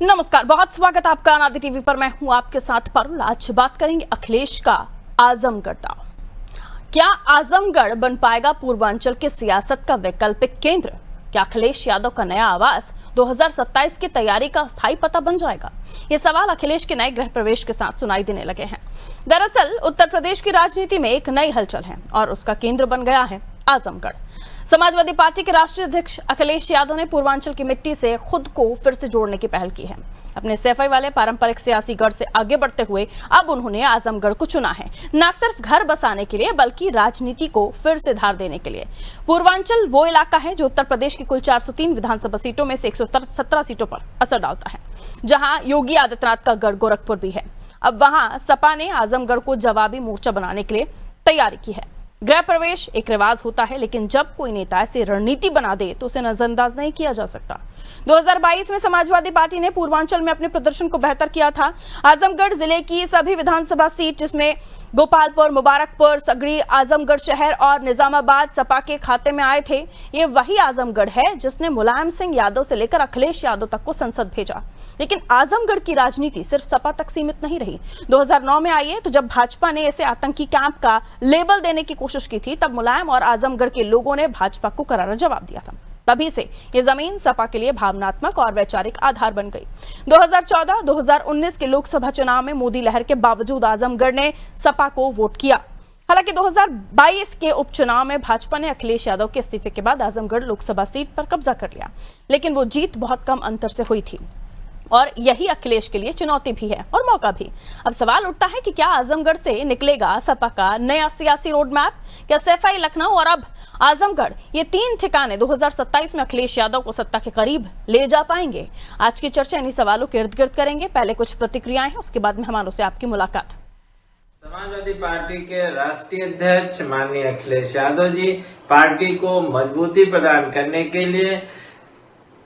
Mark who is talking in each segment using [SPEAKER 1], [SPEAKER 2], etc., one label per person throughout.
[SPEAKER 1] नमस्कार, बहुत स्वागत आपका अनादि टीवी पर। मैं हूं आपके साथ पारुल। आज बात करेंगे अखिलेश का आजमगढ़ दांव। क्या आजमगढ़ बन पाएगा पूर्वांचल के सियासत का वैकल्पिक केंद्र? क्या अखिलेश यादव का नया आवास 2027 की तैयारी का स्थायी पता बन जाएगा? ये सवाल अखिलेश के नए गृह प्रवेश के साथ सुनाई देने लगे हैं। दरअसल उत्तर प्रदेश की राजनीति में एक नई हलचल है और उसका केंद्र बन गया है आजमगढ़। समाजवादी पार्टी के राष्ट्रीय अध्यक्ष अखिलेश यादव ने पूर्वांचल की मिट्टी से खुद को फिर से जोड़ने की पहल की है। अपने सैफई वाले पारंपरिक सियासी गढ़ से आगे बढ़ते हुए अब उन्होंने आजमगढ़ को चुना है, न सिर्फ घर बसाने के लिए बल्कि राजनीति को फिर से धार देने के लिए। पूर्वांचल वो इलाका है जो उत्तर प्रदेश की कुल 403 विधानसभा सीटों में से 117 सीटों पर असर डालता है, जहां योगी आदित्यनाथ का गढ़ गोरखपुर भी है। अब वहां सपा ने आजमगढ़ को जवाबी मोर्चा बनाने के लिए तैयारी की है। गृह प्रवेश एक रिवाज होता है, लेकिन जब कोई नेता ऐसे रणनीति बना दे तो उसे नजरअंदाज नहीं किया जा सकता। 2022 में समाजवादी पार्टी ने पूर्वांचल में अपने प्रदर्शन को बेहतर किया था। आजमगढ़ जिले की सभी विधानसभा सीट, जिसमें गोपालपुर, मुबारकपुर, सगड़ी, आजमगढ़ शहर और निजामाबाद सपा के खाते में आए थे। ये वही आजमगढ़ है जिसने मुलायम सिंह यादव से लेकर अखिलेश यादव तक को संसद भेजा। लेकिन आजमगढ़ की राजनीति सिर्फ सपा तक सीमित नहीं रही। 2009 में आई है तो जब भाजपा ने ऐसे आतंकी कैंप का लेबल देने की कोशिश की थी, तब मुलायम और आजमगढ़ के लोगों ने भाजपा को करारा जवाब दिया था। तभी से ये जमीन सपा के लिए भावनात्मक और वैचारिक आधार बन गई। 2014-2019 के लोकसभा चुनाव में मोदी लहर के बावजूद आजमगढ़ ने सपा को वोट किया। हालांकि 2022 के उपचुनाव में भाजपा ने अखिलेश यादव के इस्तीफे के बाद आजमगढ़ लोकसभा सीट पर कब्जा कर लिया, लेकिन वो जीत बहुत कम अंतर से हुई थी और यही अखिलेश के लिए चुनौती भी है और मौका भी। अब सवाल उठता है कि क्या आजमगढ़ से निकलेगा सपा का नया सियासी रोड मैप? क्या सैफई, लखनऊ और अब आजमगढ़, ये तीन ठिकाने 2027 में अखिलेश यादव को सत्ता के करीब ले जा पाएंगे? आज की चर्चा इन्हीं सवालों के इर्द गिर्द करेंगे। पहले कुछ प्रतिक्रियाएं हैं, उसके बाद मेहमानों से आपकी मुलाकात।
[SPEAKER 2] समाजवादी पार्टी के राष्ट्रीय अध्यक्ष माननीय अखिलेश यादव जी पार्टी को मजबूती प्रदान करने के लिए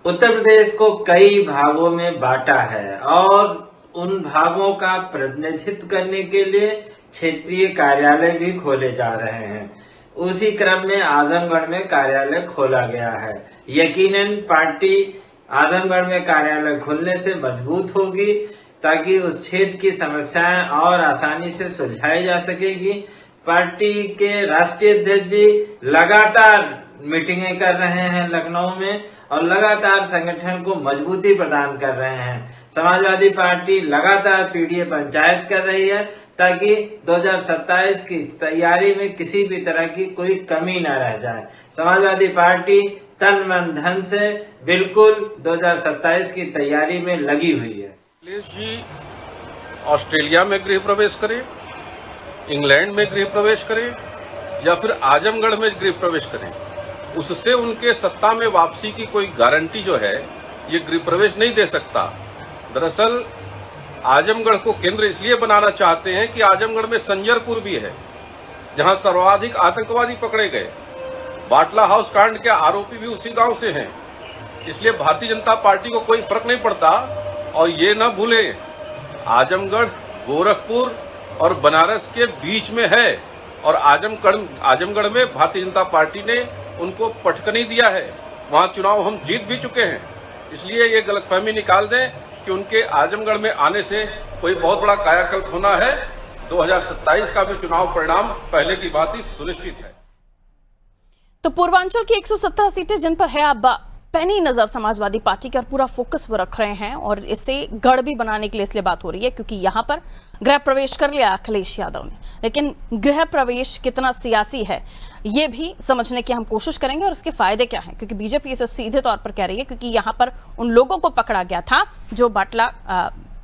[SPEAKER 2] उत्तर प्रदेश को कई भागों में बांटा है और उन भागों का प्रतिनिधित्व करने के लिए क्षेत्रीय कार्यालय भी खोले जा रहे हैं। उसी क्रम में आजमगढ़ में कार्यालय खोला गया है। यकीनन पार्टी आजमगढ़ में कार्यालय खोलने से मजबूत होगी ताकि उस क्षेत्र की समस्याएं और आसानी से सुलझाई जा सकेगी। पार्टी के राष्ट्रीय अध्यक्ष जी लगातार मीटिंगें कर रहे हैं लखनऊ में और लगातार संगठन को मजबूती प्रदान कर रहे हैं। समाजवादी पार्टी लगातार पीडीए पंचायत कर रही है ताकि 2027 की तैयारी में किसी भी तरह की कोई कमी न रह जाए। समाजवादी पार्टी तन मन धन से बिल्कुल 2027 की तैयारी में लगी हुई है।
[SPEAKER 3] अखिलेश जी ऑस्ट्रेलिया में गृह प्रवेश करें, इंग्लैंड में गृह प्रवेश करें या फिर आजमगढ़ में गृह प्रवेश करें, उससे उनके सत्ता में वापसी की कोई गारंटी जो है ये गृह प्रवेश नहीं दे सकता। दरअसल आजमगढ़ को केंद्र इसलिए बनाना चाहते हैं कि आजमगढ़ में संजरपुर भी है, जहां सर्वाधिक आतंकवादी पकड़े गए। बाटला हाउस कांड के आरोपी भी उसी गांव से हैं। इसलिए भारतीय जनता पार्टी को कोई फर्क नहीं पड़ता। और ये न भूले, आजमगढ़ गोरखपुर और बनारस के बीच में है और आजमगढ़ में भारतीय जनता पार्टी ने उनको पटकनी दिया है। वहां चुनाव हम जीत भी चुके हैं। इसलिए ये गलतफहमी निकाल दें कि उनके आजमगढ़ में आने से कोई बहुत बड़ा कायाकल्प होना है। 2027 का भी चुनाव परिणाम पहले की बात ही सुनिश्चित है।
[SPEAKER 1] तो पूर्वांचल की 117 सीटें जिन पर है अब पैनी नजर समाजवादी पार्टी का पूरा फोकस वो रख रहे हैं और इसे गढ़ भी बनाने के लिए इसलिए बात हो रही है क्योंकि यहां पर गृह प्रवेश कर लिया अखिलेश यादव ने। लेकिन गृह प्रवेश कितना सियासी है ये भी समझने की हम कोशिश करेंगे और इसके फायदे क्या हैं, क्योंकि बीजेपी इसे सीधे तौर पर कह रही है क्योंकि यहां पर उन लोगों को पकड़ा गया था जो बाटला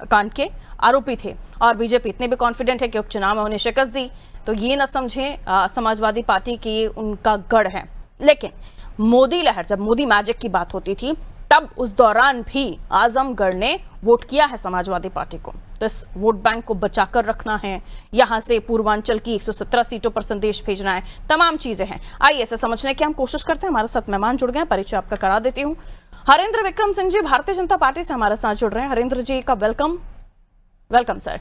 [SPEAKER 1] कांड के आरोपी थे और बीजेपी इतने भी कॉन्फिडेंट है कि उपचुनाव में उन्हें शिकस्त दी तो ये न समझे समाजवादी पार्टी की उनका गढ़ है। लेकिन मोदी लहर, जब मोदी मैजिक की बात होती थी तब उस दौरान भी आजमगढ़ ने वोट किया है समाजवादी पार्टी को। तो इस वोट बैंक को बचाकर रखना है, यहां से पूर्वांचल की 117 सीटों पर संदेश भेजना है, तमाम चीजें हैं। आइए इसे समझने की हम कोशिश करते हैं। हमारे साथ मेहमान जुड़ गए, परिचय आपका करा देती हूँ। हरेंद्र विक्रम सिंह जी भारतीय जनता पार्टी से हमारे साथ जुड़ रहे हैं। हरेंद्र जी का welcome. Welcome sir.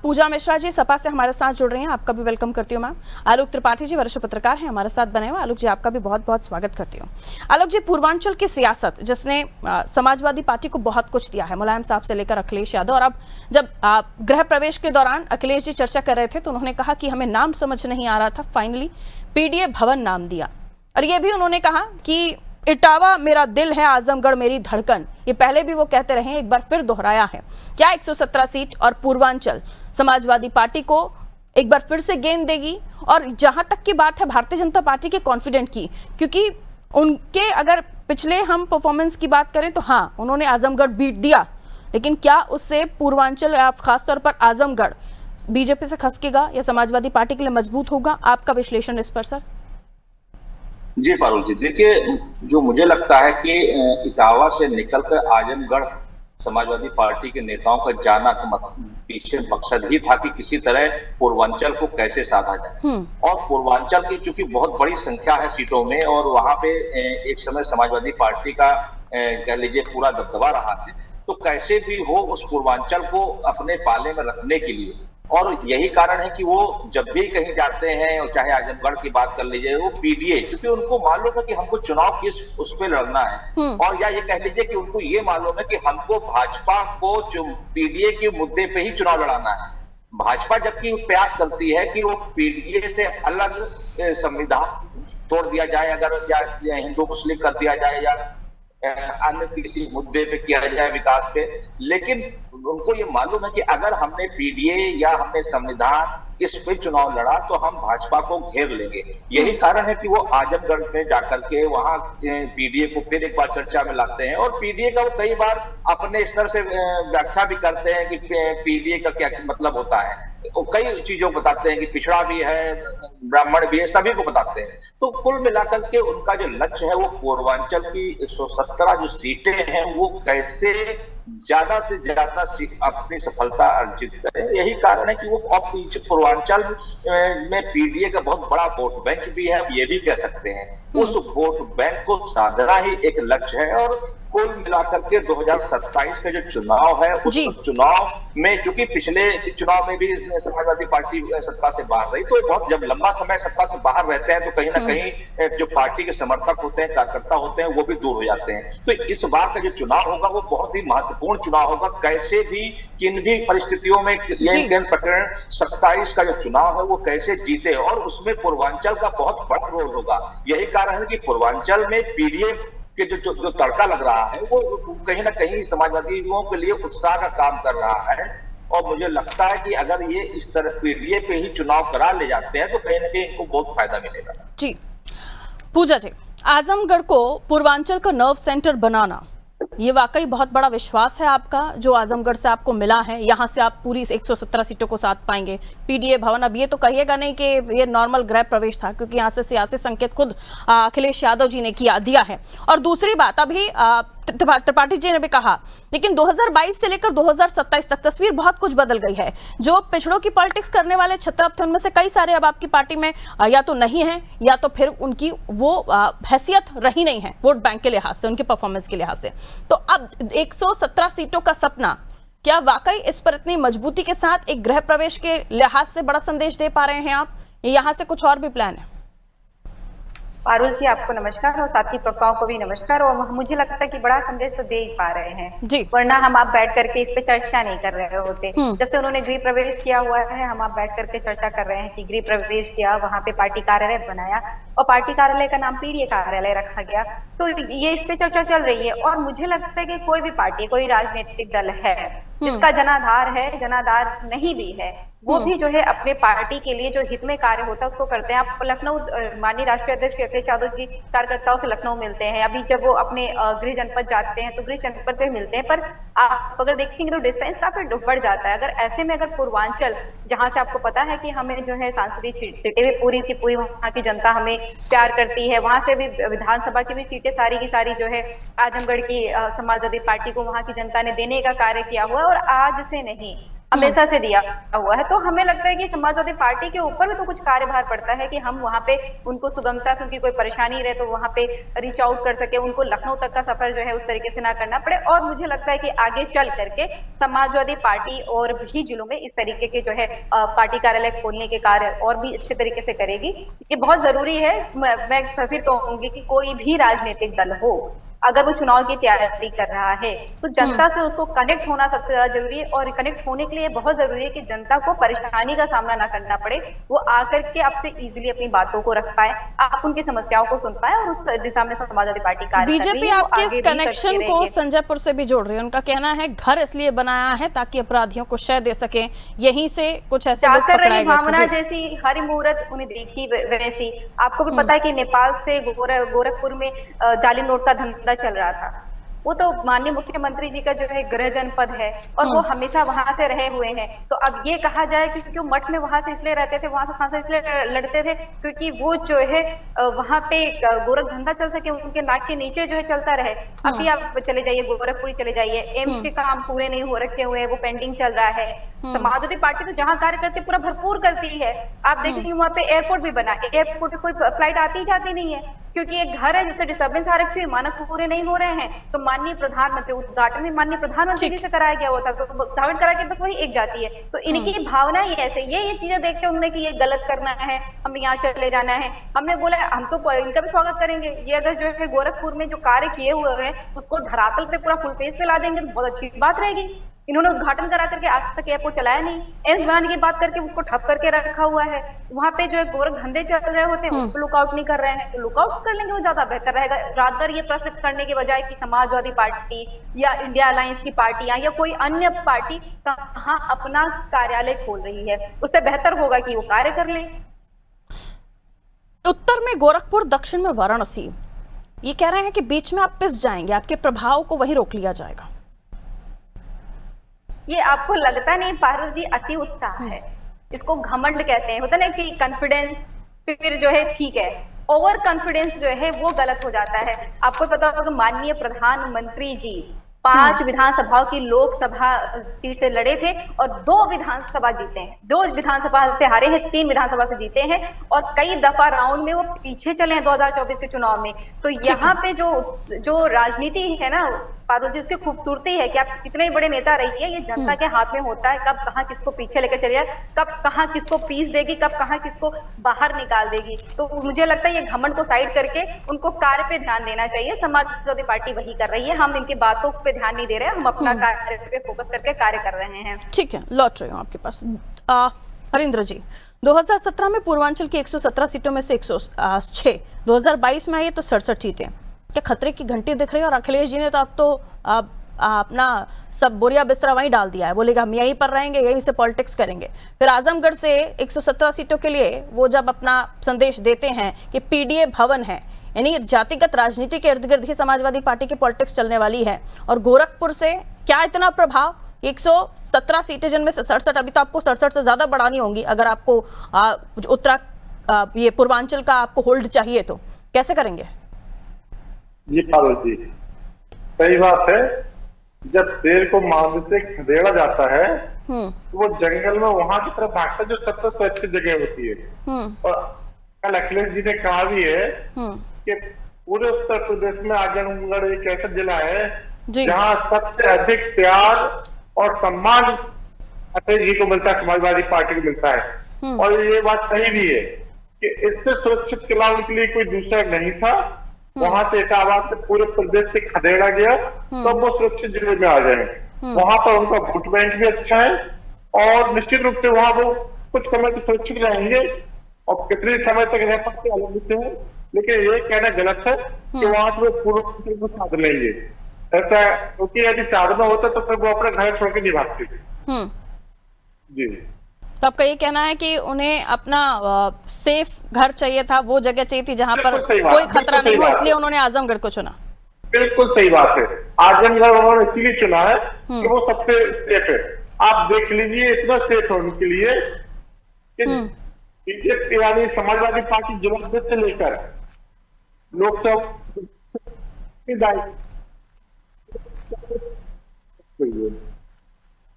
[SPEAKER 1] Pooja Mishra ji Sapa से हमारे साथ जुड़ रही हैं, आपका भी वेलकम करती हूँ मैम। आलोक त्रिपाठी जी वरिष्ठ पत्रकार हैं हमारे साथ बने हुए, आलोक जी आपका भी बहुत बहुत स्वागत करती हूँ। आलोक जी, पूर्वांचल की सियासत जिसने समाजवादी पार्टी को बहुत कुछ दिया है, मुलायम साहब से लेकर अखिलेश यादव, और अब जब गृह प्रवेश के दौरान अखिलेश जी चर्चा कर रहे थे तो उन्होंने कहा कि हमें नाम समझ नहीं आ रहा था, फाइनली पीडीए भवन नाम दिया। और ये भी उन्होंने कहा कि इटावा मेरा दिल है, आजमगढ़ मेरी धड़कन, ये पहले भी वो कहते रहे, एक बार फिर दोहराया है। क्या 117 सीट और पूर्वांचल समाजवादी पार्टी को एक बार फिर से गेंद देगी? और जहां तक की बात है भारतीय जनता पार्टी के कॉन्फिडेंट की, क्योंकि उनके अगर पिछले हम परफॉर्मेंस की बात करें तो हाँ, उन्होंने आजमगढ़ बीट दिया, लेकिन क्या उससे पूर्वांचल या खासतौर पर आजमगढ़ बीजेपी से खसकेगा या समाजवादी पार्टी के लिए मजबूत होगा? आपका विश्लेषण इस पर सर।
[SPEAKER 4] जी पारुल जी, देखिए, जो मुझे लगता है कि इटावा से निकलकर आजमगढ़ समाजवादी पार्टी के नेताओं का जाना पीछे मकसद ही था कि किसी तरह पूर्वांचल को कैसे साधा जाए। और पूर्वांचल की चूंकि बहुत बड़ी संख्या है सीटों में, और वहां पे एक समय समाजवादी पार्टी का कह लीजिए पूरा दबदबा रहा है, तो कैसे भी हो उस पूर्वांचल को अपने पाले में रखने के लिए, और यही कारण है कि वो जब भी कहीं जाते हैं, और चाहे आजमगढ़ की बात कर लीजिए, वो पीडीए, क्योंकि उनको मालूम है कि हमको चुनाव किस उस पे लड़ना है, और या ये कह लीजिए कि उनको ये मालूम है कि हमको भाजपा को पीडीए के मुद्दे पे ही चुनाव लड़ाना है। भाजपा जबकि प्रयास करती है कि वो पीडीए से अलग संविधान तोड़ दिया जाए, अगर या हिंदू मुस्लिम कर दिया जाए, या अन्य किसी मुद्दे पे किया जाए विकास पे, लेकिन उनको ये मालूम है कि अगर हमने पीडीए या हमने संविधान इस पे चुनाव लड़ा तो हम भाजपा को घेर लेंगे। यही कारण है कि वो आजमगढ़ में जाकर के वहां पीडीए को फिर एक बार चर्चा में लाते हैं, और पीडीए का वो कई बार अपने स्तर से व्याख्या भी करते हैं कि पीडीए का क्या मतलब होता है। वो कई चीजों को बताते हैं कि पिछड़ा भी है, ब्राह्मण भी है, सभी को बताते हैं। तो कुल मिलाकर के उनका जो लक्ष्य है वो पूर्वांचल की 117 जो सीटें हैं वो कैसे ज्यादा से ज्यादा अपनी सफलता अर्जित करें। यही कारण है कि वो अब पीछे पूर्वांचल में पीडीए का बहुत बड़ा वोट बैंक भी है, ये भी कह सकते हैं। उस वोट बैंक को साधना ही एक लक्ष्य है, और कुल मिलाकर के 2027 का जो चुनाव है उस चुनाव में, चूंकि पिछले चुनाव में भी समाजवादी पार्टी सत्ता से बाहर रही, तो बहुत जब लंबा समय सत्ता से बाहर रहते हैं तो कहीं ना कहीं जो पार्टी के समर्थक होते हैं, कार्यकर्ता होते हैं, वो भी दूर हो जाते हैं। तो इस बार का जो चुनाव होगा वो बहुत ही महत्वपूर्ण चुनाव होगा, कैसे भी किन भी परिस्थितियों में ये प्रकरण 27 का जो चुनाव है वो कैसे जीते, और उसमें पूर्वांचल का बहुत बड़ा रोल होगा। यही कारण है कि पूर्वांचल में पीडीए के जो तड़का लग रहा है वो कहीं ना कहीं समाजवादियों के लिए उत्साह का काम कर रहा है, और मुझे लगता है कि अगर ये इस तरह पीडीए पे ही चुनाव करा ले जाते हैं तो कहीं ना कहीं इनको बहुत फायदा मिलेगा। जी
[SPEAKER 1] पूजा जी, आजमगढ़ को पूर्वांचल का नर्व सेंटर बनाना, ये वाकई बहुत बड़ा विश्वास है आपका जो आजमगढ़ से आपको मिला है? यहाँ से आप पूरी 117 सीटों को साथ पाएंगे। पीडीए भवन, अब ये तो कहिएगा नहीं कि ये नॉर्मल गृह प्रवेश था, क्योंकि यहाँ से सियासी संकेत खुद अखिलेश यादव जी ने दिया है। और दूसरी बात, अभी त्रिपाठी जी ने भी कहा, लेकिन 2022 से लेकर 2027 तक तस्वीर बहुत कुछ बदल गई है। जो पिछड़ों की पॉलिटिक्स करने वाले छत्र थे उनमें से कई सारे अब आपकी पार्टी में या तो नहीं है, या तो फिर उनकी वो हैसियत रही नहीं है वोट बैंक के लिहाज से, उनके परफॉर्मेंस के लिहाज से। तो अब 117 सीटों का सपना, क्या वाकई इस पर इतनी मजबूती के साथ एक गृह प्रवेश के लिहाज से बड़ा संदेश दे पा रहे हैं आप? यहाँ से कुछ और भी प्लान है?
[SPEAKER 5] पारुल जी, आपको नमस्कार, और साथी प्रवक्ताओं को भी नमस्कार। और मुझे लगता है कि बड़ा संदेश तो दे ही पा रहे हैं जी, वरना हम आप बैठ करके इस पे चर्चा नहीं कर रहे होते। जब से उन्होंने गृह प्रवेश किया हुआ है, हम आप बैठ करके चर्चा कर रहे हैं कि गृह प्रवेश किया, वहां पे पार्टी कार्यालय बनाया, और पार्टी कार्यालय का नाम पीडीए कार्यालय रखा गया, तो ये इस पे चर्चा चल रही है। और मुझे लगता है कि कोई भी पार्टी, कोई राजनीतिक दल है जिसका जनाधार है, जनाधार नहीं भी है, वो भी जो है अपने पार्टी के लिए जो हित में कार्य होता है उसको करते हैं। आप लखनऊ, माननीय राष्ट्रीय अध्यक्ष अखिलेश यादव जी कार्यकर्ताओं से लखनऊ मिलते हैं, अभी जब वो अपने गृह जनपद जाते हैं तो गृह जनपद पे मिलते हैं, पर आप अगर देखेंगे तो डिस्टेंस काफी बढ़ जाता है। अगर ऐसे में अगर पूर्वांचल, जहां से आपको पता है कि हमें जो है सांसदीय सीटें भी पूरी की पूरी वहां की जनता हमें प्यार करती है, वहां से भी विधानसभा की भी सीटें सारी की सारी जो है आजमगढ़ की समाजवादी पार्टी को वहां की जनता ने देने का कार्य किया हुआ है। और आज से नहीं, हमेशा से दिया हुआ है। तो हमें लगता है कि समाजवादी पार्टी के ऊपर भी तो कुछ कार्यभार पड़ता है कि हम वहां पे उनको सुगमता से, उनकी कोई परेशानी रहे तो वहां पे रीच आउट कर सके, उनको लखनऊ तक का सफर जो है उस तरीके से ना करना पड़े। और मुझे लगता है कि आगे चल करके समाजवादी पार्टी और भी जिलों में इस तरीके के जो है पार्टी कार्यालय खोलने के कार्य और भी अच्छे तरीके से करेगी। ये बहुत जरूरी है। मैं फिर कहूंगी कि कोई भी राजनीतिक दल हो, अगर वो चुनाव की तैयारी कर रहा है तो जनता से उसको कनेक्ट होना सबसे ज्यादा जरूरी है। और कनेक्ट होने के लिए बहुत जरूरी है कि जनता को परेशानी का सामना ना करना पड़े, वो आकर के आपसे इजीली अपनी बातों को रख पाए, आप उनकी समस्याओं को सुन पाए और उस दिशा में समाजवादी पार्टी कार्य कर रही है।
[SPEAKER 1] बीजेपी आपके इस कनेक्शन को संजयपुर से भी जोड़ रही है। उनका कहना है घर इसलिए बनाया है ताकि अपराधियों को शय दे सके, यहीं से कुछ ऐसे लोग पकड़ाए गए थे।
[SPEAKER 5] भावना जैसी हरी मुहूर्त उन्हें देखी वैसी। आपको भी पता है कि नेपाल से गोरखपुर में जाली नोट का धंधा चल रहा था। वो तो माननीय मुख्यमंत्री जी का जो है गृह जनपद है और वो हमेशा वहां से रहे हुए हैं। तो अब ये कहा जाए कि क्यों मठ में वहां से इसलिए रहते थे, वहां से सांसद इसलिए लड़ते थे क्योंकि वो जो है वहां पे गोरख धंधा चल सके, उनके नाक के नीचे जो है चलता रहे। अभी आप चले जाइए गोरखपुरी चले जाइए, एम्स के काम पूरे नहीं हो रखे हुए हैं, वो पेंडिंग चल रहा है। समाजवादी पार्टी तो जहाँ कार्य करती पूरा भरपूर करती है। आप देखेंगे वहां पे एयरपोर्ट भी बना, एयरपोर्ट पे कोई फ्लाइट आती जाती नहीं है क्योंकि एक घर है जिससे डिस्टर्बेंस आ रखी है, मानक पूरे नहीं हो रहे हैं। तो माननीय प्रधानमंत्री, उद्घाटन में माननीय प्रधानमंत्री जी से कराया गया हुआ था, तो उद्घाटन करा के बस वही एक जाती है। तो इनकी भावना ही ऐसे, ये चीजें देखते उन्होंने कि ये गलत करना है, हम यहाँ चले जाना है। हमने बोला हम तो इनका भी स्वागत करेंगे। ये अगर जो है गोरखपुर में जो कार्य किए हुए हैं उसको धरातल पे पूरा फुल पेज पे ला देंगे तो बहुत अच्छी बात रहेगी। इन्होंने उद्घाटन करा करके आज तक एयरपोर्ट चलाया नहीं, एम्स बनाने की बात करके उसको ठप करके रखा हुआ है। वहां पे जो है गोरख धंधे चल रहे होते हैं उसको लुकआउट नहीं कर रहे हैं, तो लुकआउट कर लेंगे वो ज्यादा बेहतर रहेगा। रादर ये प्रश्न करने के बजाय कि समाजवादी पार्टी या इंडिया अलायंस की पार्टियां या कोई अन्य पार्टी कहाँ अपना कार्यालय खोल रही है, उससे बेहतर होगा कि वो कार्य कर ले।
[SPEAKER 1] उत्तर में गोरखपुर, दक्षिण में वाराणसी, ये कह रहे हैं कि बीच में आप पिस जाएंगे, आपके प्रभाव को वहीं रोक लिया जाएगा।
[SPEAKER 5] ये आपको लगता नहीं पारुल जी, अति उत्साह है, इसको घमंड कहते हैं। होता ना कि कॉन्फिडेंस फिर जो है ठीक है, ओवर कॉन्फिडेंस जो है वो गलत हो जाता है। आपको पता होगा माननीय प्रधानमंत्री जी 5 विधानसभाओं की लोकसभा सीट से लड़े थे और 2 विधानसभा जीते हैं, 2 विधानसभा से हारे हैं, 3 विधानसभा से जीते हैं और कई दफा राउंड में वो पीछे चले हैं 2024 के चुनाव में। तो यहाँ पे जो राजनीति है ना पारुल जी, उसकी खूबसूरती है कि आप कितने बड़े नेता रहिए, ये जनता के हाथ में होता है, कब कहाँ किसको पीछे लेकर चले जाए, कब कहाँ किसको पीस देगी, कब कहाँ किसको बाहर निकाल देगी। तो मुझे लगता है ये घमंड को साइड करके उनको कार्य पे ध्यान देना चाहिए। समाजवादी पार्टी वही कर रही है, हम इनकी बातों पे ध्यान नहीं दे रहे, हम अपना कार्य पे फोकस करके कार्य कर रहे हैं।
[SPEAKER 1] ठीक है, लौट रही हूँ आपके पास। हरिंद्र जी, 2017 में पूर्वांचल की 117 सीटों में से 106, 2022 में आई तो 67 सीटें। क्या खतरे की घंटी दिख रही है? और अखिलेश जी ने तो अब तो अपना सब बोरिया बिस्तरा वहीं डाल दिया है, बोलेगा हम यहीं पर रहेंगे, यहीं से पॉलिटिक्स करेंगे। फिर आजमगढ़ से 117 सीटों के लिए वो जब अपना संदेश देते हैं कि पीडीए भवन है, यानी जातिगत राजनीति के इर्द गिर्द ही समाजवादी पार्टी की पॉलिटिक्स चलने वाली है। और गोरखपुर से क्या इतना प्रभाव? 117 सीटें जिनमें से 67, अभी तो आपको 67 से ज्यादा बढ़ानी होंगी अगर आपको ये पूर्वांचल का आपको होल्ड चाहिए, तो कैसे करेंगे?
[SPEAKER 6] जी पारुल जी, सही बात है। जब शेर को मांद से खदेड़ा जाता है तो वो जंगल में वहां की तरफ भागता है जो सबसे अच्छी जगह होती है। और कल अखिलेश जी ने कहा भी है कि पूरे उत्तर प्रदेश में आजमगढ़ एक ऐसा जिला है जहाँ सबसे अधिक प्यार और सम्मान अखिलेश जी को मिलता है, समाजवादी पार्टी को मिलता है। और ये बात सही भी है कि इससे सुरक्षित किला उनके लिए कोई दूसरा नहीं था। वहां से इटावा से पूरे प्रदेश से खदेड़ा गया, तब वो सुरक्षित जिले में आ जाए। वहां पर उनका वोट बैंक भी अच्छा है और निश्चित रूप से वहां वो कुछ समय तक सुरक्षित रहेंगे। और कितने समय तक रह सकते अलग विषय है, लेकिन ये कहना गलत है कि वहां से वो पूर्व को साध लेंगे ऐसा, क्योंकि यदि साधना होता तो फिर वो अपने घर छोड़ के नहीं भागते। जी,
[SPEAKER 1] तो आपका ये कहना है कि उन्हें अपना सेफ घर चाहिए था, वो जगह चाहिए थी जहां पर कोई खतरा नहीं हो, इसलिए उन्होंने आजमगढ़ को चुना।
[SPEAKER 6] बिल्कुल सही बात है, आजमगढ़ उन्होंने इसलिए चुना है कि वो सबसे सेफ है। आप देख लीजिए, इतना सेफ है उनके लिए कि यानी समाजवादी पार्टी जिला से लेकर लोकसभा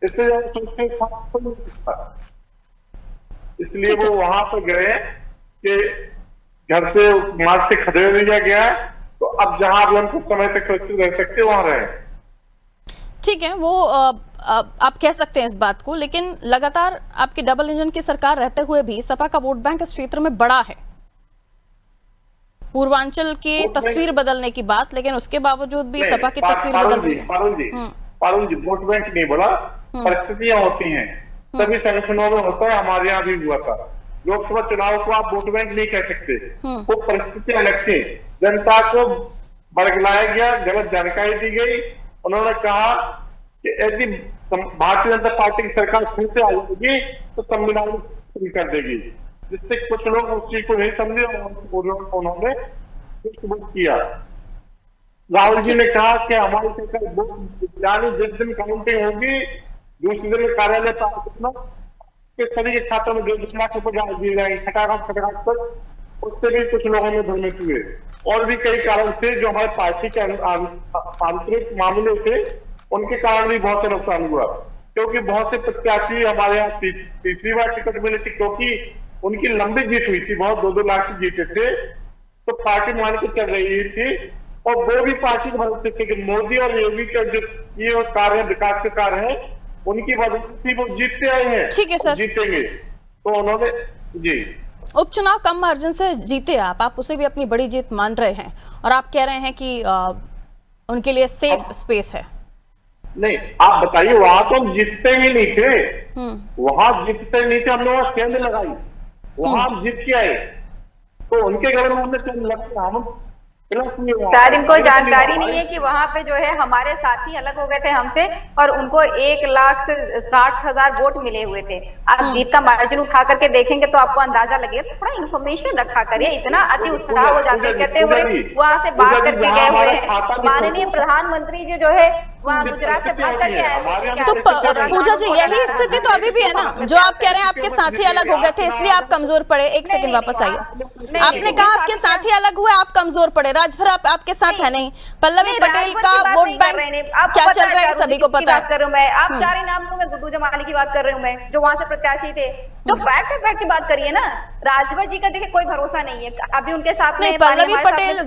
[SPEAKER 6] इससे ज्यादा सोचते नहीं सकता। इसलिए वो वहां पर गए कि घर से मार्ग से खदेड़ दिया गया है, तो अब जहां भी हम कुछ समय तक सुरक्षित रह सकते वहां रहे।
[SPEAKER 1] ठीक है, वो आप कह सकते हैं इस बात को, लेकिन लगातार आपकी डबल इंजन की सरकार रहते हुए भी सपा का वोट बैंक इस क्षेत्र में बड़ा है। पूर्वांचल की तस्वीर बदलने की बात, लेकिन उसके बावजूद भी सपा की तस्वीर बदल रही है।
[SPEAKER 6] पारुल जी वोट बैंक नहीं बोला, परिस्थितियां होती हैं, सभी संगठनों में होता है, हमारे यहाँ भी हुआ था। लोकसभा चुनाव को आप वोट बैंक नहीं कह सकते, वो परिस्थितियां अलग थी। जनता को बरगलाया गया, गलत जानकारी दी गई। उन्होंने कहा कि यदि भारतीय जनता पार्टी की सरकार फिर से आ जाएगी तो संविधान शुरू कर देगी, जिससे कुछ लोग उस चीज को नहीं समझे और उन्होंने किया। राहुल जी ने कहा कि हमारी सरकार यानी जिस दिन काउंटिंग होगी दूसरे दिन कार्यालय पर सभी के खातों में 2 लाख रुपए दिए जाएंगे खटाखट तक, उससे भी कुछ लोगों में भ्रमित हुए। और भी कई कारण थे जो हमारे पार्टी के आंतरिक मामले थे, उनके कारण भी बहुत से नुकसान हुआ, क्योंकि बहुत से प्रत्याशी हमारे यहाँ तीसरी बार टिकट मिली थी, क्योंकि उनकी लंबी जीत हुई थी, बहुत 2-2 लाख की जीते थे, तो पार्टी मान के चल रही थी। और वो भी पार्टी के भरोसे थे कि मोदी और योगी का जो ये कार्य है, विकास के कार्य है, उनकी वजह से वो जीतते आए हैं।
[SPEAKER 1] ठीक है सर,
[SPEAKER 6] जीतेंगे। तो उन्होंने जी
[SPEAKER 1] उपचुनाव कम मार्जिन से जीते आप उसे भी अपनी बड़ी जीत मान रहे हैं, और आप कह रहे हैं कि उनके लिए सेफ स्पेस है।
[SPEAKER 6] नहीं, आप बताइए, वहां तो हम जीतते ही नहीं थे, वहां जीतते नहीं थे, हमने वहां केंद्र लगाई, वहां हम जीत के आए, तो उनके घर में हमने केंद्र लगाया। हम
[SPEAKER 5] सर इनको जानकारी नहीं है कि वहां पे जो है हमारे साथी अलग हो गए थे हमसे, और उनको 1,60,000 वोट मिले हुए थे। आप जीत का मार्जिन उठा करके देखेंगे तो आपको अंदाजा लगेगा। थोड़ा इन्फॉर्मेशन रखा करिए, इतना अति उत्साह हो जाते कहते हुए वहां से बात करके गए हुए हैं। माननीय प्रधानमंत्री जी जो है वहाँ गुजरात से बात करके आए।
[SPEAKER 1] तो पूजा जी यही स्थिति तो अभी भी है ना, जो आप कह रहे हैं आपके साथी अलग हो गए थे इसलिए आप कमजोर पड़े। एक सेकंड वापस आइए, आपने कहा आपके साथी अलग हुए, आप कमजोर पड़े, राजभर आपके साथ है नहीं। पल्लवी पटेल का वोट बैंक क्या चल रहा है सभी को पता है।
[SPEAKER 5] कर रही हूँ मैं, आप 4 ही नाम लूं, मैं गुड्डू जमाली की बात कर रही हूँ मैं, जो वहां से प्रत्याशी थे। जो फैक्ट की बात करिए ना, राजभर जी का देखिए कोई भरोसा नहीं है, अभी उनके साथ में
[SPEAKER 1] पल्लवी पटेल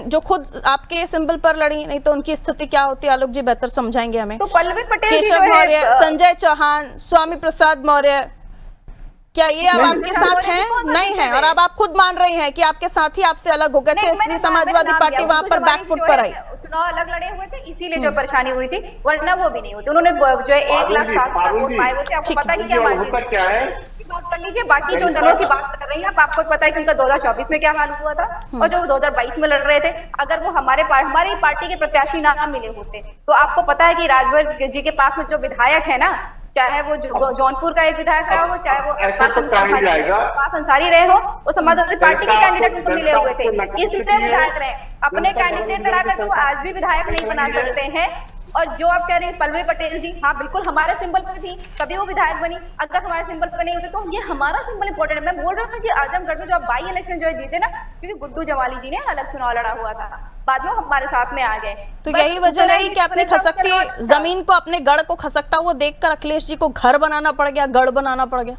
[SPEAKER 1] जो खुद आपके सिंबल पर लड़ी, नहीं तो उनकी स्थिति क्या होती है आलोक जी बेहतर समझाएंगे हमें।
[SPEAKER 5] तो पल्लवी पटेल,
[SPEAKER 1] केशव मौर्य, संजय चौहान, स्वामी प्रसाद मौर्य, क्या ये अब आपके साथ हैं? नहीं है, और अब आप खुद मान रही हैं कि आपके साथी आपसे अलग हो गए थे, इसलिए समाजवादी पार्टी वहां पर बैकफुट पर आई।
[SPEAKER 5] चुनाव अलग लड़े हुए थे, इसीलिए जो परेशानी हुई थी, वरना वो भी नहीं होती। उन्होंने जो है 1,60,000 वोट पाए हुए थे। आपको पता है क्या मार्जिन है? बात कर लीजिए। बाकी जो दलों की बात कर रही है आपको पता है कि उनका 2024 में क्या हाल हुआ था, और जो 2022 में लड़ रहे थे, अगर वो हमारी पार्टी के प्रत्याशी ना मिले होते तो आपको पता है कि राजभर जी के पास में जो विधायक है ना, चाहे वो जौनपुर का एक विधायक रहा हो, चाहे वो पास अंसारी रहे हो, वो समाजवादी पार्टी के कैंडिडेट उनको मिले हुए थे, इसलिए विधायक रहे। अपने कैंडिडेट लड़ा कर तो वो आज भी विधायक नहीं बना सकते हैं। और जो आप कह रहे हैं पल्लवी पटेल जी, हाँ बिल्कुल हमारे सिंबल पर थी, कभी वो विधायक बनी। अगर हमारे सिंबल पर नहीं होते तो ये हमारा सिंबल इंपॉर्टेंट है। मैं बोल रहा हूँ कि आजमगढ़ में जो बाई इलेक्शन जो है जीते ना, क्योंकि गुड्डू जमाली जी ने अलग चुनाव लड़ा हुआ था, बाद में हमारे साथ में आ गए।
[SPEAKER 1] तो यही वजह रही कि अपनी खसकती जमीन को, अपने गढ़ को खसकता हुआ देखकर अखिलेश जी को घर बनाना पड़ गया, गढ़ बनाना पड़ गया।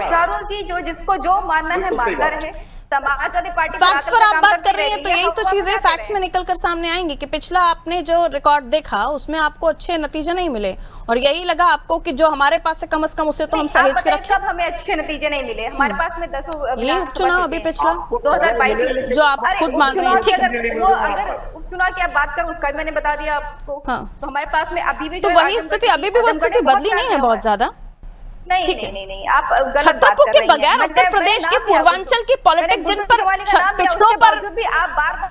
[SPEAKER 5] चारों जी जो जिसको जो मानना है मानता रहे। समाजवादी पार्टी
[SPEAKER 1] फैक्ट्स पर आप बात कर रही हैं, तो यही तो चीजें फैक्ट्स में निकल कर सामने आएंगी कि पिछला आपने जो रिकॉर्ड देखा उसमें आपको अच्छे नतीजे नहीं मिले, और यही लगा आपको कि जो हमारे पास से कम से कम उसे तो हम सहेज के रखें।
[SPEAKER 5] हमें अच्छे नतीजे नहीं मिले, हमारे पास में 10
[SPEAKER 1] ये उपचुनाव अभी पिछला
[SPEAKER 5] 2022
[SPEAKER 1] जो आप खुद मान रहे हैं। ठीक है,
[SPEAKER 5] वो अगर उपचुनाव की आप बात करो उसका मैंने बता दिया आपको। तो हमारे पास में अभी भी
[SPEAKER 1] तो वही स्थिति, अभी भी वो स्थिति बदली नहीं है बहुत ज्यादा।
[SPEAKER 5] नहीं, आप
[SPEAKER 1] छतरपुर के बगैर उत्तर प्रदेश के पूर्वांचल की पॉलिटिक्स जिन पर पिछड़ों पर,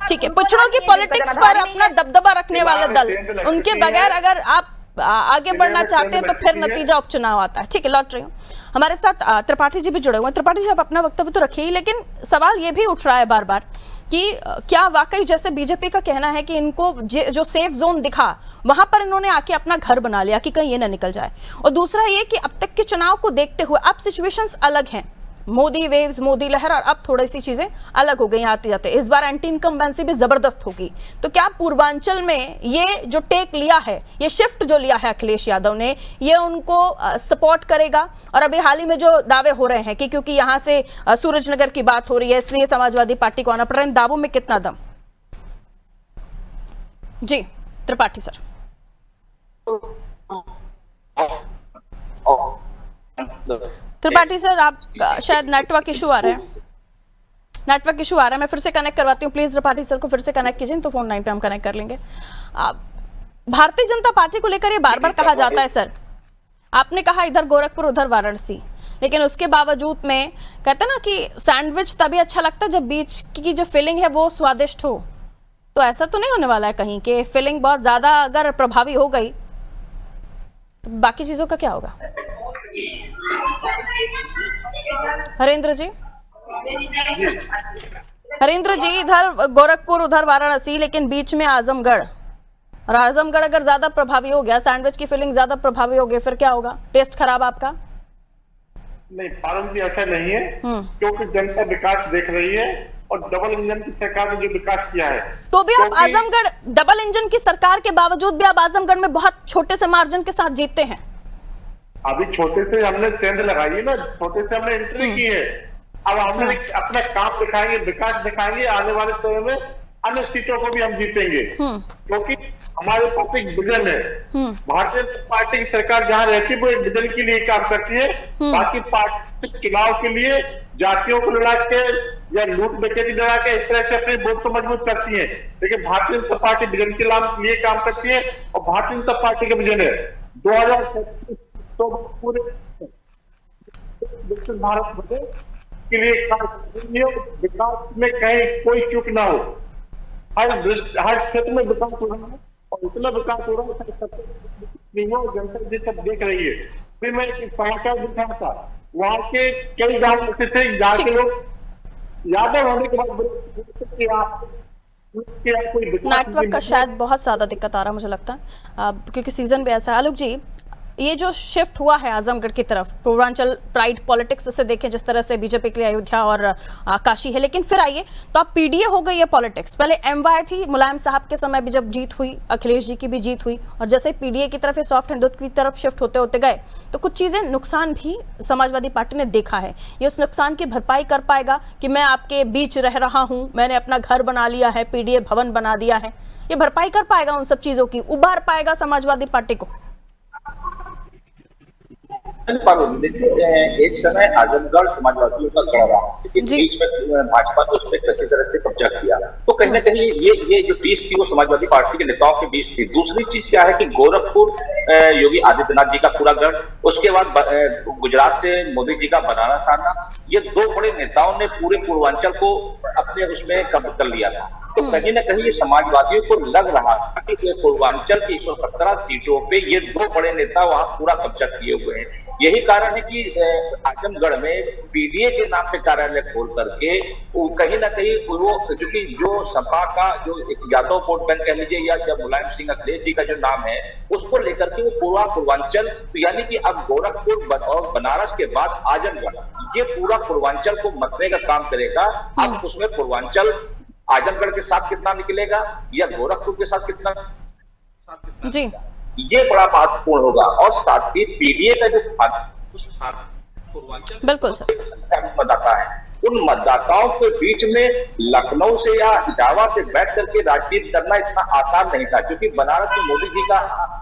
[SPEAKER 1] ठीक है, पिछड़ों की पॉलिटिक्स पर अपना दबदबा रखने वाले दल, उनके बगैर अगर आप आगे बढ़ना चाहते हैं तो फिर नतीजा उपचुनाव आता है। ठीक है, लौट रही हूँ, हमारे साथ त्रिपाठी जी भी जुड़े हुए हैं। त्रिपाठी जी आप अपना वक्तव्य तो रखिए, लेकिन सवाल ये भी उठ रहा है बार बार कि क्या वाकई जैसे बीजेपी का कहना है कि इनको जो सेफ जोन दिखा वहां पर इन्होंने आके अपना घर बना लिया कि कहीं ये ना निकल जाए, और दूसरा ये कि अब तक के चुनाव को देखते हुए अब सिचुएशंस अलग हैं, मोदी वेव्स, मोदी लहर, और अब थोड़ी सी चीजें अलग हो गई आते जाते। इस बार एंटी इनकम्बेंसी भी जबरदस्त होगी। तो क्या पूर्वांचल में ये जो टेक लिया है, ये शिफ्ट जो लिया है अखिलेश यादव ने, ये उनको सपोर्ट करेगा? और अभी हाल ही में जो दावे हो रहे हैं कि क्योंकि यहाँ से सूरजनगर की बात हो रही है इसलिए समाजवादी पार्टी को आना पड़ रहा है, इन दावों में कितना दम? जी त्रिपाठी सर। त्रिपाठी सर, आप शायद नेटवर्क इशू आ रहा है, नेटवर्क इशू आ रहा है। मैं फिर से कनेक्ट करवाती हूँ, प्लीज त्रिपाठी सर को फिर से कनेक्ट कीजिए, तो फोन लाइन पे हम कनेक्ट कर लेंगे। भारतीय जनता पार्टी को लेकर ये बार बार कहा जाता है सर, आपने कहा इधर गोरखपुर उधर वाराणसी, लेकिन उसके बावजूद में कहते हैं ना कि सैंडविच तभी अच्छा लगता है जब बीच की जो फिलिंग है वो स्वादिष्ट हो। तो ऐसा तो नहीं होने वाला है कहीं कि फिलिंग बहुत ज्यादा अगर प्रभावी हो गई तो बाकी चीजों का क्या होगा? हरेंद्र जी, हरेंद्र जी, इधर गोरखपुर उधर वाराणसी, लेकिन बीच में आजमगढ़, और आजमगढ़ अगर ज्यादा प्रभावी हो गया, सैंडविच की फिलिंग ज्यादा प्रभावी हो गई, फिर क्या होगा? टेस्ट खराब आपका?
[SPEAKER 6] नहीं पारुल जी, ऐसा नहीं है, क्योंकि जनता विकास देख रही है और डबल इंजन की सरकार ने जो विकास किया है।
[SPEAKER 1] तो भी आप आजमगढ़, डबल इंजन की सरकार के बावजूद भी आप आजमगढ़ में बहुत छोटे से मार्जिन के साथ जीतते हैं।
[SPEAKER 6] अभी छोटे से हमने सेंध लगाई है ना, छोटे से हमने एंट्री की है। अब हमने अपना काम दिखाएंगे, विकास दिखाएंगे, आने वाले समय में अन्य सीटों को भी हम जीतेंगे, क्योंकि हमारे पास एक विजन है। भारतीय जनता पार्टी की सरकार जहाँ रहती है वो एक विजन के लिए काम करती है, बाकी पार्टी चुनाव के लिए जातियों को लड़ा के या लूट डकैती लड़ा के इस तरह से अपने वोट को मजबूत करती है। लेकिन भारतीय जनता पार्टी विजन के लिए काम करती है, और भारतीय जनता पार्टी का विजन है 2025 तो पूरे दक्षिण भारत के लिए काम करती है, विकास में कहीं कोई चूक ना हो। हर क्षेत्र में विकास हो रहा है, और इतना विकास हो रहा है जनता जी सब देख रही है। फिर मैं एक समाचार दिखा था, वहां के कई गांव ऐसे थे जहाँ के लोग यादव होने के बाद
[SPEAKER 1] नेटवर्क का शायद बहुत ज्यादा दिक्कत आ रहा है मुझे लगता है, क्योंकि सीजन भी ऐसा है। आलोक जी, ये जो शिफ्ट हुआ है आजमगढ़ की तरफ, पूर्वांचल प्राइड पॉलिटिक्स से देखें जिस तरह से बीजेपी के लिए अयोध्या और काशी है, लेकिन फिर आइए तो अब पीडीए हो गई है पॉलिटिक्स। पहले एमवाई थी, मुलायम साहब के समय भी जब जीत हुई, अखिलेश जी की भी जीत हुई, और जैसे पीडीए की तरफ, सॉफ्ट हिंदुत्व की तरफ शिफ्ट होते होते गए तो कुछ चीजें नुकसान भी समाजवादी पार्टी ने देखा है। ये उस नुकसान की भरपाई कर पाएगा कि मैं आपके बीच रह रहा हूं, मैंने अपना घर बना लिया है, पीडीए भवन बना दिया है, ये भरपाई कर पाएगा उन सब चीजों की? उबार पाएगा समाजवादी पार्टी को?
[SPEAKER 4] देखिए, एक समय आजमगढ़ समाजवादियों का गढ़ रहा, लेकिन बीच में भाजपा ने उस पर किसी तरह से कब्जा किया, तो कहीं ना कहीं ये जो टीस थी वो समाजवादी पार्टी के नेताओं के बीच थी। दूसरी चीज क्या है कि गोरखपुर योगी आदित्यनाथ जी का पूरा गढ़, उसके बाद गुजरात से मोदी जी का बनारस आना, ये दो बड़े नेताओं ने पूरे पूर्वांचल को अपने उसमें कब्जा कर लिया था। तो कहीं ना कहीं समाजवादियों को लग रहा था कि पूर्वांचल की 117 सीटों पे ये दो बड़े नेता वहां पूरा कब्जा किए हुए हैं। यही कारण है कि आजमगढ़ में पीडीए के नाम पे कार्यालय खोल करके कहीं ना कहीं वो चूंकि जो सपा का जो यादव वोट बैंक कह लीजिए या जब मुलायम सिंह अखिलेश जी का जो नाम है उसको लेकर के वो पूरा पूर्वांचल, तो यानी कि अब गोरखपुर और बनारस के बाद आजमगढ़, ये पूरा पूर्वांचल को मतने का काम करेगा। अब उसमें पूर्वांचल आजमगढ़ के साथ कितना निकलेगा या गोरखपुर के साथ कितना
[SPEAKER 1] जी,
[SPEAKER 4] ये बड़ा महत्वपूर्ण होगा। और साथ ही पीडीए का जो पूर्वांचल
[SPEAKER 1] बिल्कुल
[SPEAKER 4] मतदाता है, उन मतदाताओं के बीच में लखनऊ से या इटावा से बैठ करके राजनीति करना इतना आसान नहीं था, क्योंकि बनारस में मोदी जी का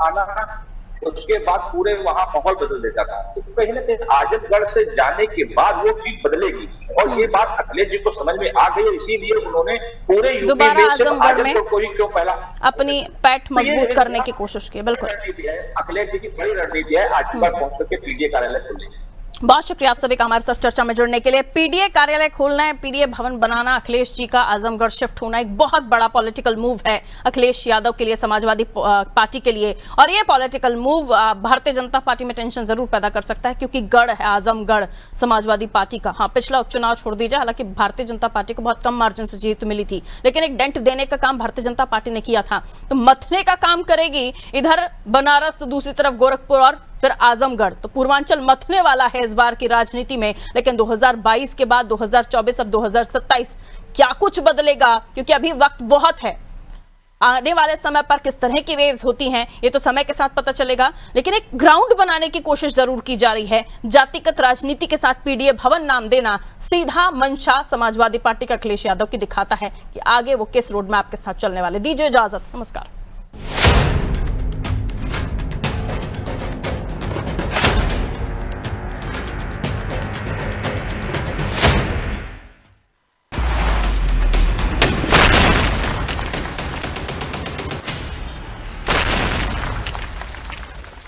[SPEAKER 4] आना उसके बाद पूरे वहां माहौल बदल देता था। तो कहीं ना कहीं आजमगढ़ से जाने के बाद वो चीज बदलेगी, और ये बात अखिलेश जी को समझ में आ गई, इसीलिए उन्होंने पूरे यूपी में आजमगढ़ को ही क्यों पहला अपनी
[SPEAKER 1] पैठ मजबूत करने की कोशिश की। बिल्कुल,
[SPEAKER 4] अखिलेश जी की बड़ी रणनीति है आजमगढ़ पहुंच करके पीडीए कार्यालय खोलने।
[SPEAKER 1] बहुत शुक्रिया आप सभी का हमारे साथ चर्चा में जुड़ने के लिए। पीडीए कार्यालय खोलना है, पीडीए भवन बनाना, अखिलेश जी का आजमगढ़ शिफ्ट होना एक बहुत बड़ा पॉलिटिकल मूव है अखिलेश यादव के लिए, समाजवादी पार्टी के लिए। और ये political move Bharatiya Janata party में टेंशन जरूर पैदा कर सकता है, क्योंकि गढ़ है आजमगढ़ समाजवादी पार्टी का। हाँ, पिछला उपचुनाव छोड़ दीजिए, हालांकि भारतीय जनता पार्टी को बहुत कम मार्जिन से जीत मिली थी, लेकिन एक डेंट देने का काम भारतीय जनता पार्टी ने किया था। तो मथने का काम करेगी इधर बनारस, तो दूसरी तरफ गोरखपुर और फिर आजमगढ़। तो पूर्वांचल मथने वाला है इस बार की राजनीति में। लेकिन 2022 के बाद 2024, अब 2027 क्या कुछ बदलेगा, क्योंकि अभी वक्त बहुत है। आने वाले समय पर किस तरह की वेव्स होती हैं ये तो समय के साथ पता चलेगा, लेकिन एक ग्राउंड बनाने की कोशिश जरूर की जा रही है। जातिगत राजनीति के साथ पीडीए भवन नाम देना सीधा मंशा समाजवादी पार्टी का अखिलेश यादव की दिखाता है कि आगे वो किस रोड मैप के साथ चलने वाले। दीजिए इजाजत, नमस्कार।